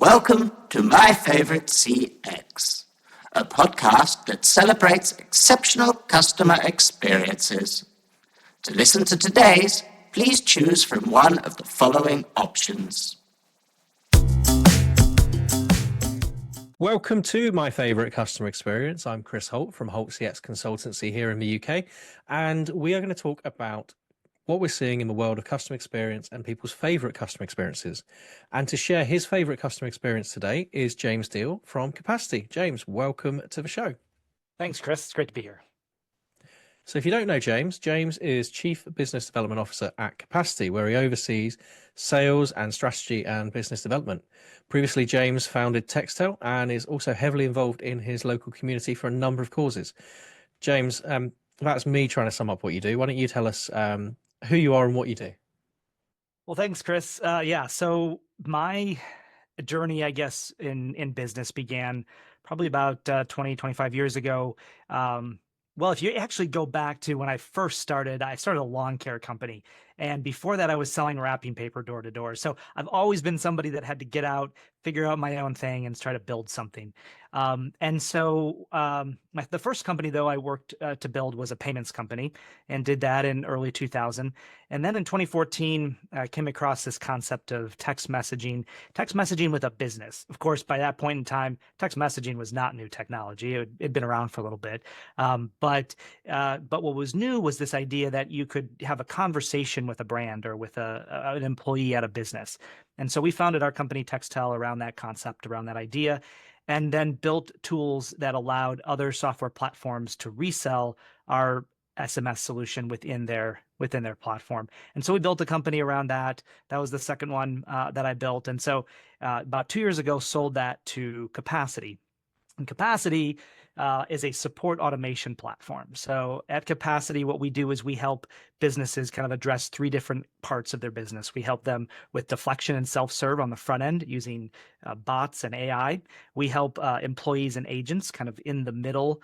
Welcome to My Favorite CX, a podcast that celebrates exceptional customer experiences. To listen to today's, please choose from one of the following options. Welcome to My Favorite Customer Experience. I'm Chris Holt from Holt CX Consultancy here in the UK, and we are going to talk about what we're seeing in the world of customer experience and people's favorite customer experiences. And to share his favorite customer experience today is James Diel from Capacity. James, welcome to the show. Thanks, Chris. It's great to be here. So if you don't know James, James is Chief Business Development Officer at Capacity, where he oversees sales and strategy and business development. Previously, James founded Textel and is also heavily involved in his local community for a number of causes. James, that's me trying to sum up what you do. Why don't you tell us who you are and what you do? Well, thanks, Chris. So my journey, I guess, in business began probably about 20, 25 years ago. Well, if you actually go back to when I first started, I started a lawn care company. And before that, I was selling wrapping paper door to door. So I've always been somebody that had to get out, figure out my own thing, and try to build something. The first company, though, I worked to build was a payments company, and did that in early 2000. And then in 2014, I came across this concept of text messaging with a business. Of course, by that point in time, text messaging was not new technology. It'd been around for a little bit. But what was new was this idea that you could have a conversation with a brand or with an employee at a business. And so we founded our company Textel around that concept, around that idea, and then built tools that allowed other software platforms to resell our SMS solution within their platform. And so we built a company around that. That was the second one that I built. And so about 2 years ago, sold that to Capacity. And Capacity is a support automation platform. So at Capacity, what we do is we help businesses kind of address three different parts of their business. We help them with deflection and self-serve on the front end using bots and AI. We help employees and agents kind of in the middle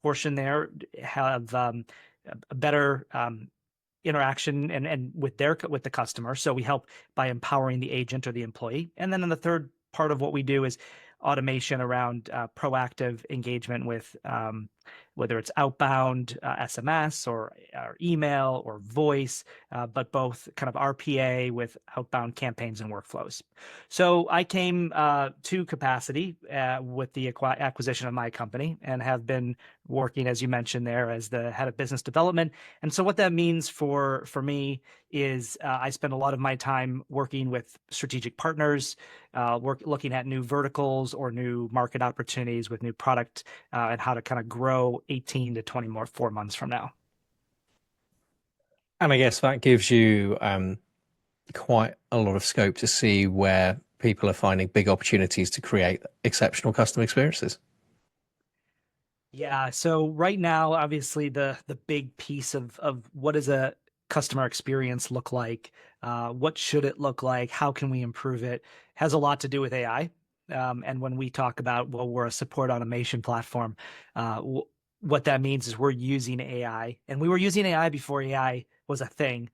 portion there have a better interaction and with the customer. So we help by empowering the agent or the employee. And then in the third part of what we do is automation around proactive engagement with whether it's outbound SMS or email or voice, but both kind of RPA with outbound campaigns and workflows. So I came to Capacity with the acquisition of my company and have been working, as you mentioned there, as the head of business development. And so what that means for me is I spend a lot of my time working with strategic partners, looking at new verticals or new market opportunities with new product and how to kind of grow 18 to 24 months from now. And I guess that gives you quite a lot of scope to see where people are finding big opportunities to create exceptional customer experiences. Yeah. So right now, obviously, the big piece of what does a customer experience look like? What should it look like? How can we improve it? Has a lot to do with AI. And when we talk about, well, we're a support automation platform, what that means is we're using AI, and we were using AI before AI was a thing,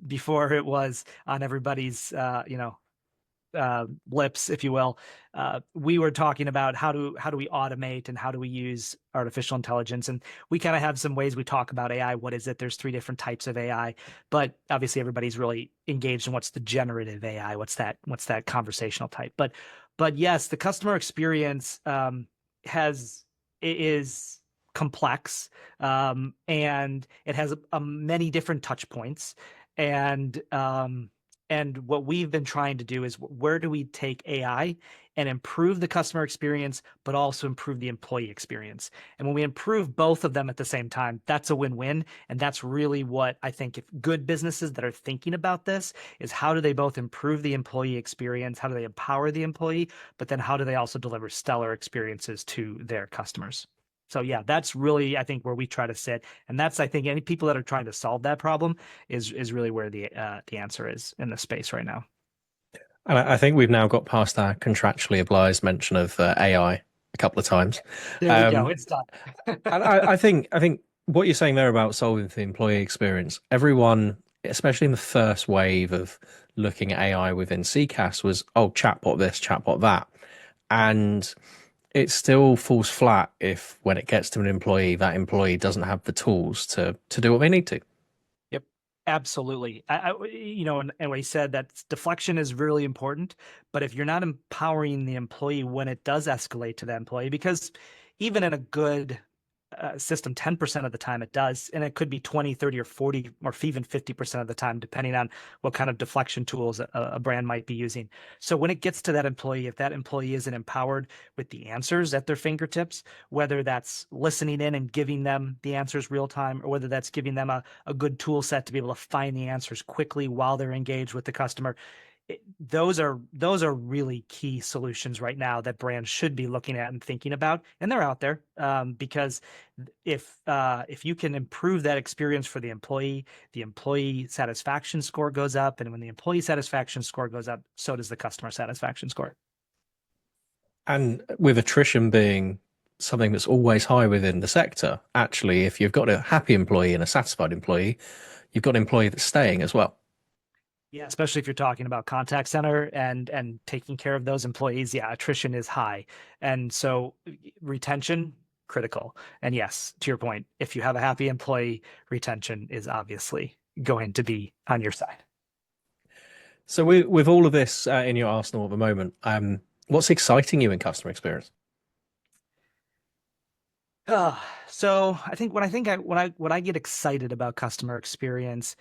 before it was on everybody's, lips, if you will. We were talking about how do we automate and how do we use artificial intelligence, and we kind of have some ways we talk about AI. What is it? There's three different types of AI, but obviously everybody's really engaged in what's the generative AI, what's that conversational type. But yes, the customer experience is complex, and it has many different touch points. And what we've been trying to do is, where do we take AI and improve the customer experience, but also improve the employee experience? And when we improve both of them at the same time, that's a win-win. And that's really what I think, if good businesses that are thinking about this, is how do they both improve the employee experience? How do they empower the employee? But then how do they also deliver stellar experiences to their customers? So yeah, that's really, I think, where we try to sit. And that's, I think, any people that are trying to solve that problem is really where the answer is in the space right now. And I think we've now got past our contractually obliged mention of AI a couple of times. There we go. It's done. And I think what you're saying there about solving the employee experience, everyone, especially in the first wave of looking at AI within CCAS was, oh, chatbot this, chatbot that. And it still falls flat if when it gets to an employee, that employee doesn't have the tools to do what they need to. Yep, absolutely. And what he said, that deflection is really important, but if you're not empowering the employee when it does escalate to that employee, because even in a good system, 10% of the time it does, and it could be 20, 30, or 40, or even 50% of the time, depending on what kind of deflection tools a brand might be using. So when it gets to that employee, if that employee isn't empowered with the answers at their fingertips, whether that's listening in and giving them the answers real time, or whether that's giving them a good tool set to be able to find the answers quickly while they're engaged with the customer, those are really key solutions right now that brands should be looking at and thinking about, and they're out there, because if you can improve that experience for the employee satisfaction score goes up, and when the employee satisfaction score goes up, so does the customer satisfaction score. And with attrition being something that's always high within the sector, actually, if you've got a happy employee and a satisfied employee, you've got an employee that's staying as well. Yeah, especially if you're talking about contact center and taking care of those employees. Yeah, attrition is high. And so retention, critical. And yes, to your point, if you have a happy employee, retention is obviously going to be on your side. So with all of this in your arsenal at the moment, what's exciting you in customer experience? So I think when I get excited about customer experience,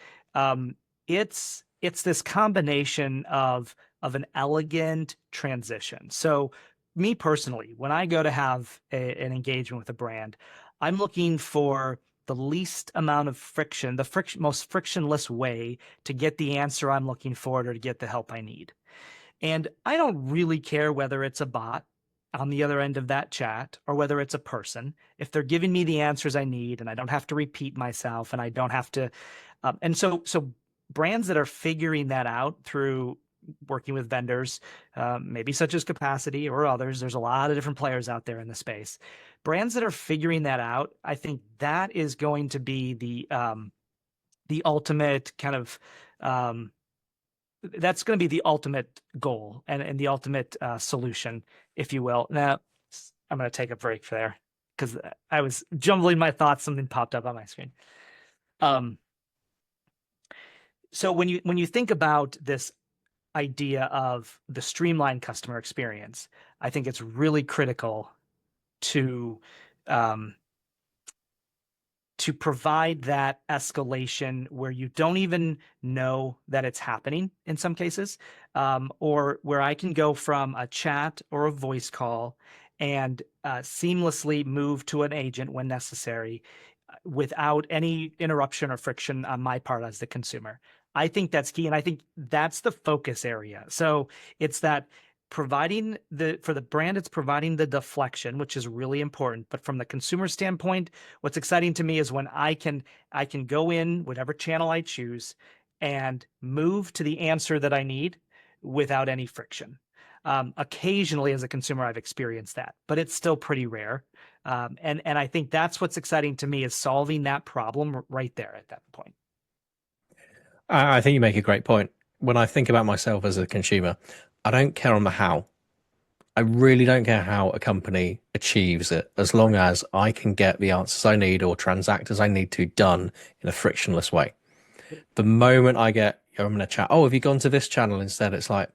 it's this combination of an elegant transition. So me personally, when I go to have an engagement with a brand, I'm looking for the least amount of friction, most frictionless way to get the answer I'm looking for or to get the help I need. And I don't really care whether it's a bot on the other end of that chat or whether it's a person. If they're giving me the answers I need and I don't have to repeat myself and I don't have to, and so brands that are figuring that out through working with vendors, maybe such as Capacity or others, there's a lot of different players out there in the space. Brands that are figuring that out, I think that is going to be the ultimate kind of that's going to be the ultimate goal and the ultimate solution, if you will. Now, I'm going to take a break for there because I was jumbling my thoughts. Something popped up on my screen. So when you think about this idea of the streamlined customer experience, I think it's really critical to provide that escalation where you don't even know that it's happening in some cases, or where I can go from a chat or a voice call and seamlessly move to an agent when necessary without any interruption or friction on my part as the consumer. I think that's key, and I think that's the focus area. So it's that for the brand, it's providing the deflection, which is really important. But from the consumer standpoint, what's exciting to me is when I can go in whatever channel I choose and move to the answer that I need without any friction. Occasionally, as a consumer, I've experienced that, but it's still pretty rare. And I think that's what's exciting to me is solving that problem right there at that point. I think you make a great point. When I think about myself as a consumer, I don't care on the how. I really don't care how a company achieves it, as long as I can get the answers I need or transact as I need to done in a frictionless way. The moment I get, I'm going to chat, oh, have you gone to this channel instead? It's like,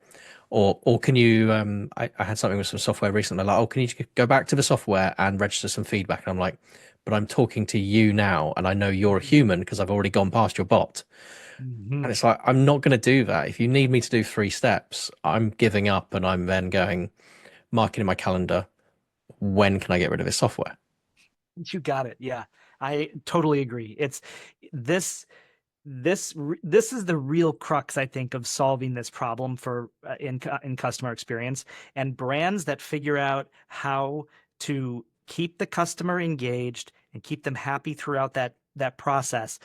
or can you, I had something with some software recently, like, oh, can you go back to the software and register some feedback? And I'm like, but I'm talking to you now, and I know you're a human because I've already gone past your bot. Mm-hmm. And it's like, I'm not going to do that. If you need me to do 3 steps, I'm giving up and I'm then going, marking in my calendar, when can I get rid of this software? You got it. Yeah, I totally agree. It's this is the real crux, I think, of solving this problem for in customer experience, and brands that figure out how to keep the customer engaged and keep them happy throughout that process,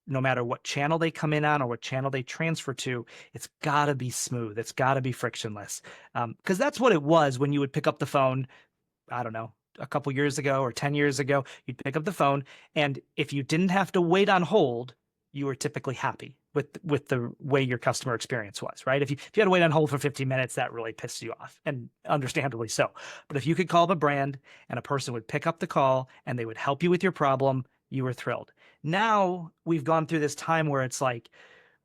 no matter what channel they come in on or what channel they transfer to. It's got to be smooth. It's got to be frictionless, because that's what it was when you would pick up the phone. I don't know, a couple years ago or 10 years ago, you'd pick up the phone, and if you didn't have to wait on hold, you were typically happy with the way your customer experience was, right? If you had to wait on hold for 15 minutes, that really pissed you off, and understandably so. But if you could call the brand and a person would pick up the call and they would help you with your problem, you were thrilled. Now we've gone through this time where it's like,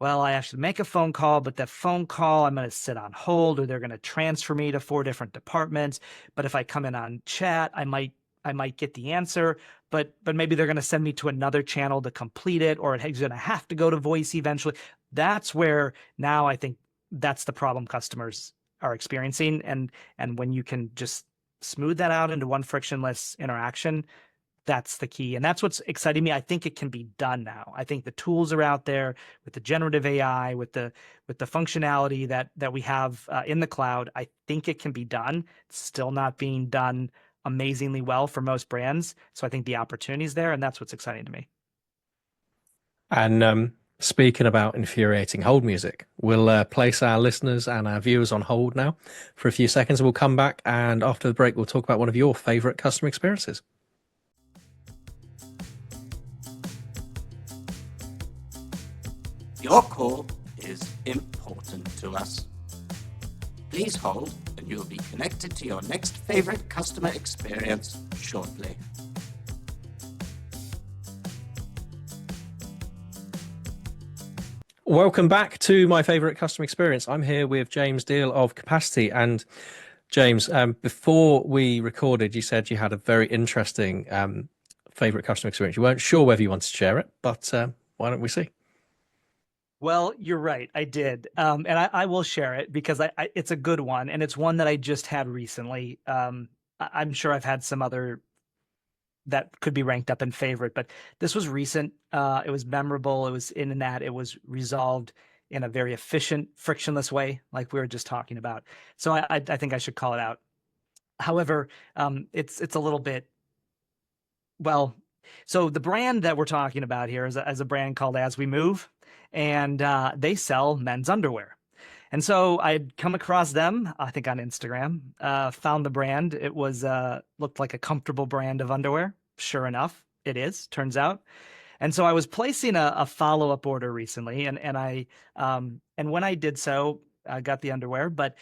well, I have to make a phone call, but that phone call, I'm going to sit on hold, or they're going to transfer me to 4 different departments. But if I come in on chat, I might get the answer, but maybe they're going to send me to another channel to complete it, or it's going to have to go to voice eventually. That's where now I think that's the problem customers are experiencing. And when you can just smooth that out into one frictionless interaction, that's the key. And that's what's exciting me. I think it can be done now. I think the tools are out there with the generative AI, with the functionality that we have in the cloud. I think it can be done. It's still not being done amazingly well for most brands. So I think the opportunity is there, and that's what's exciting to me. And speaking about infuriating hold music, we'll place our listeners and our viewers on hold now for a few seconds. We'll come back, and after the break, we'll talk about one of your favorite customer experiences. Your call is important to us. Please hold, and you'll be connected to your next favorite customer experience shortly. Welcome back to my favorite customer experience. I'm here with James Diel of Capacity. And James, before we recorded, you said you had a very interesting favorite customer experience. You weren't sure whether you wanted to share it, but why don't we see? Well, you're right. I did. And I will share it because it's a good one. And it's one that I just had recently. I'm sure I've had some other that could be ranked up in favorite, but this was recent. It was memorable. It was in that it was resolved in a very efficient, frictionless way, like we were just talking about. So I think I should call it out. However, it's a little bit, well, so the brand that we're talking about here is a brand called As We Move, and they sell men's underwear. And so I'd come across them, I think on Instagram, found the brand. It was looked like a comfortable brand of underwear. Sure enough, it is, turns out. And so I was placing a follow-up order recently, and when I did so, I got the underwear, but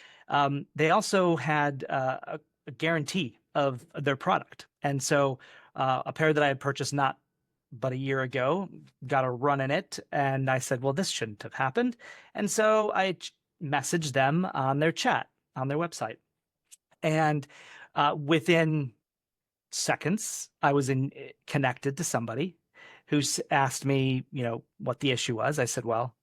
they also had a guarantee of their product. And so a pair that I had purchased not but a year ago got a run in it, and I said, well, this shouldn't have happened. And so I messaged them on their chat on their website, and within seconds I was connected to somebody who asked me, what the issue was. I said, well,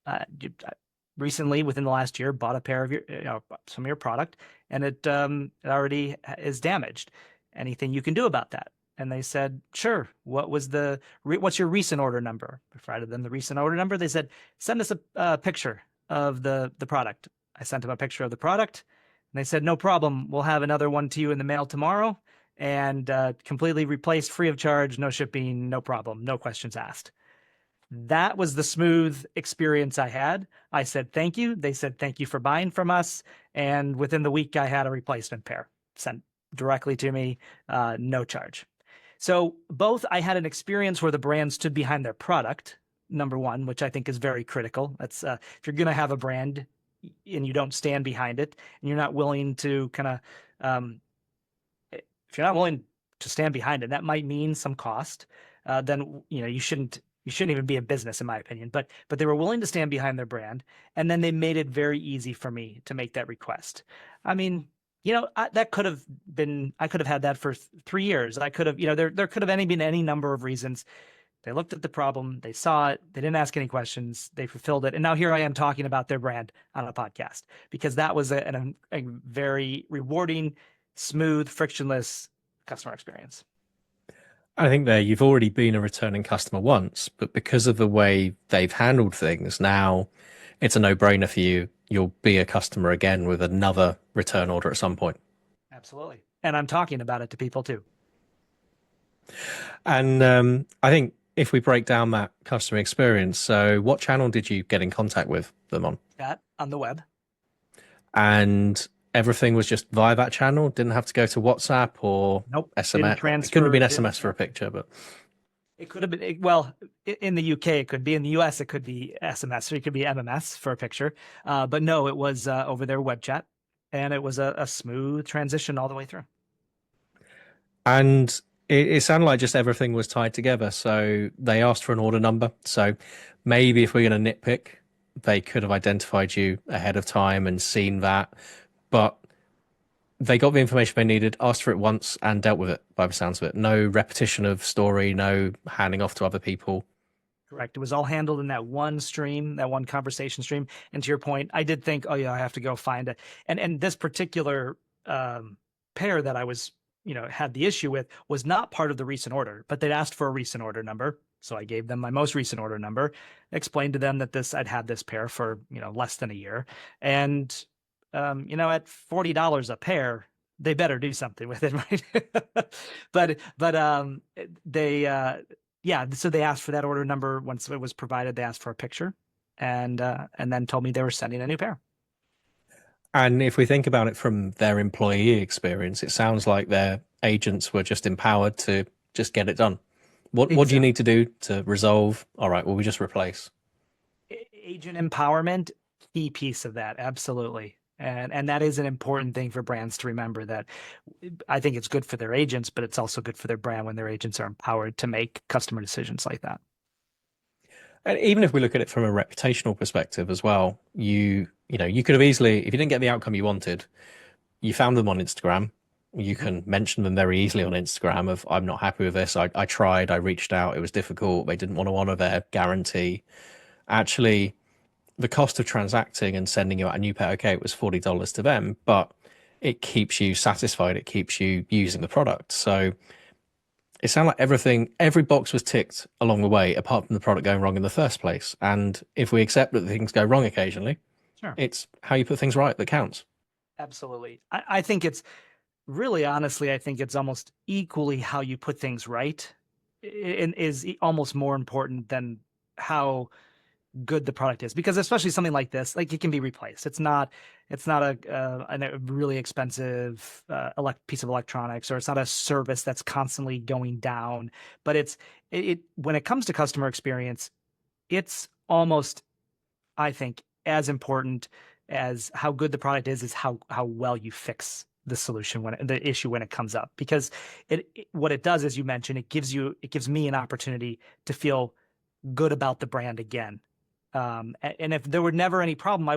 recently within the last year bought a pair of some of your product, and it already is damaged. Anything you can do about that? And they said, sure. What's your recent order number? I provided them the recent order number. They said, send us a picture of the product. I sent them a picture of the product, and they said, no problem. We'll have another one to you in the mail tomorrow, and completely replaced, free of charge, no shipping, no problem, no questions asked. That was the smooth experience I had. I said, thank you. They said, thank you for buying from us. And within the week, I had a replacement pair sent directly to me, no charge. So both, I had an experience where the brand stood behind their product, number one, which I think is very critical. That's if you're going to have a brand and you don't stand behind it, and you're not willing to if you're not willing to stand behind it, that might mean some cost. Then you shouldn't even be in business, in my opinion. But they were willing to stand behind their brand, and then they made it very easy for me to make that request. I mean, that could have been, I could have had that for 3 years. I could have, there could have been any number of reasons. They looked at the problem, they saw it, they didn't ask any questions, they fulfilled it. And now here I am talking about their brand on a podcast, because that was a very rewarding, smooth, frictionless customer experience. I think you've already been a returning customer once, but because of the way they've handled things, now it's a no-brainer for you. You'll be a customer again with another return order at some point. Absolutely. And I'm talking about it to people too. And I think if we break down that customer experience, so what channel did you get in contact with them on? On the web. And everything was just via that channel? Didn't have to go to WhatsApp or nope, SMS? It couldn't have been SMS for a picture, but... It could have been, well, in the UK, it could be. In the US, it could be SMS, or it could be MMS for a picture. But no, it was over their web chat, and it was a smooth transition all the way through. And it sounded like just everything was tied together. So they asked for an order number. So maybe if we're going to nitpick, they could have identified you ahead of time and seen that. But they got the information they needed, asked for it once, and dealt with it by the sounds of it. No repetition of story, no handing off to other people. Correct. It was all handled in that one stream, that one conversation stream. And to your point, I did think, oh yeah, I have to go find it. And this particular pair that I was, had the issue with was not part of the recent order, but they'd asked for a recent order number. So I gave them my most recent order number, explained to them that I'd had this pair for, less than a year. And at $40 a pair, they better do something with it, right? but they so they asked for that order number. Once it was provided, they asked for a picture, and then told me they were sending a new pair. And if we think about it from their employee experience, it sounds like their agents were just empowered to just get it done. What do you need to do to resolve? All right, well, we just replace. Agent empowerment, key piece of that, absolutely. And that is an important thing for brands to remember, that I think it's good for their agents, but it's also good for their brand when their agents are empowered to make customer decisions like that. And even if we look at it from a reputational perspective as well, you could have easily, if you didn't get the outcome you wanted, you found them on Instagram. You can mention them very easily on Instagram of, I'm not happy with this. I tried, I reached out, it was difficult. They didn't want to honor their guarantee. Actually, the cost of transacting and sending you out a new pair, okay, it was $40 to them, but it keeps you satisfied. It keeps you using the product. So it sounded like every box was ticked along the way, apart from the product going wrong in the first place. And if we accept that things go wrong occasionally, sure, it's how you put things right that counts. Absolutely. I think it's really, honestly, I think it's almost equally how you put things right is almost more important than how good the product is, because especially something like this, like, it can be replaced. It's not a really expensive piece of electronics, or it's not a service that's constantly going down. But it when it comes to customer experience, it's almost, I think, as important as how good the product is how well you fix the solution the issue when it comes up. Because what it does, as you mentioned, it gives me an opportunity to feel good about the brand again. And if there were never any problem, I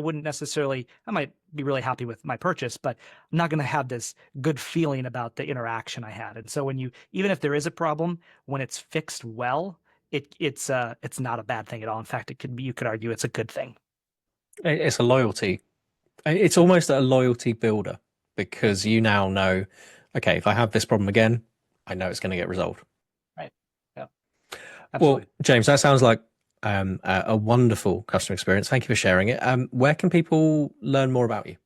might be really happy with my purchase, but I'm not going to have this good feeling about the interaction I had. And so even if there is a problem, when it's fixed well, it's not a bad thing at all. In fact, you could argue it's a good thing. It's a loyalty. It's almost a loyalty builder, because you now know, okay, if I have this problem again, I know it's going to get resolved. Right. Yeah. Absolutely. Well, James, that sounds like a wonderful customer experience. Thank you for sharing it. Where can people learn more about you?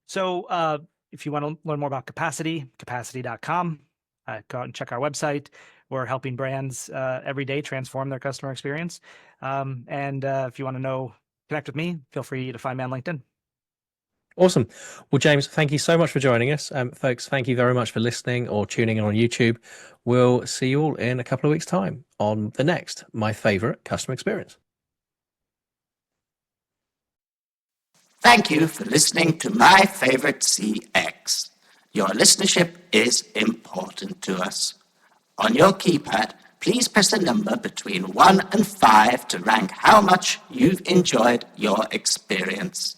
So if you want to learn more about capacity.com, go out and check our website. We're helping brands every day transform their customer experience. And if you want to connect with me, feel free to find me on LinkedIn. Awesome. Well, James, thank you so much for joining us. Folks, thank you very much for listening or tuning in on YouTube. We'll see you all in a couple of weeks' time on the next My Favorite Customer Experience. Thank you for listening to My Favorite CX. Your listenership is important to us. On your keypad, please press a number between 1 and 5 to rank how much you've enjoyed your experience.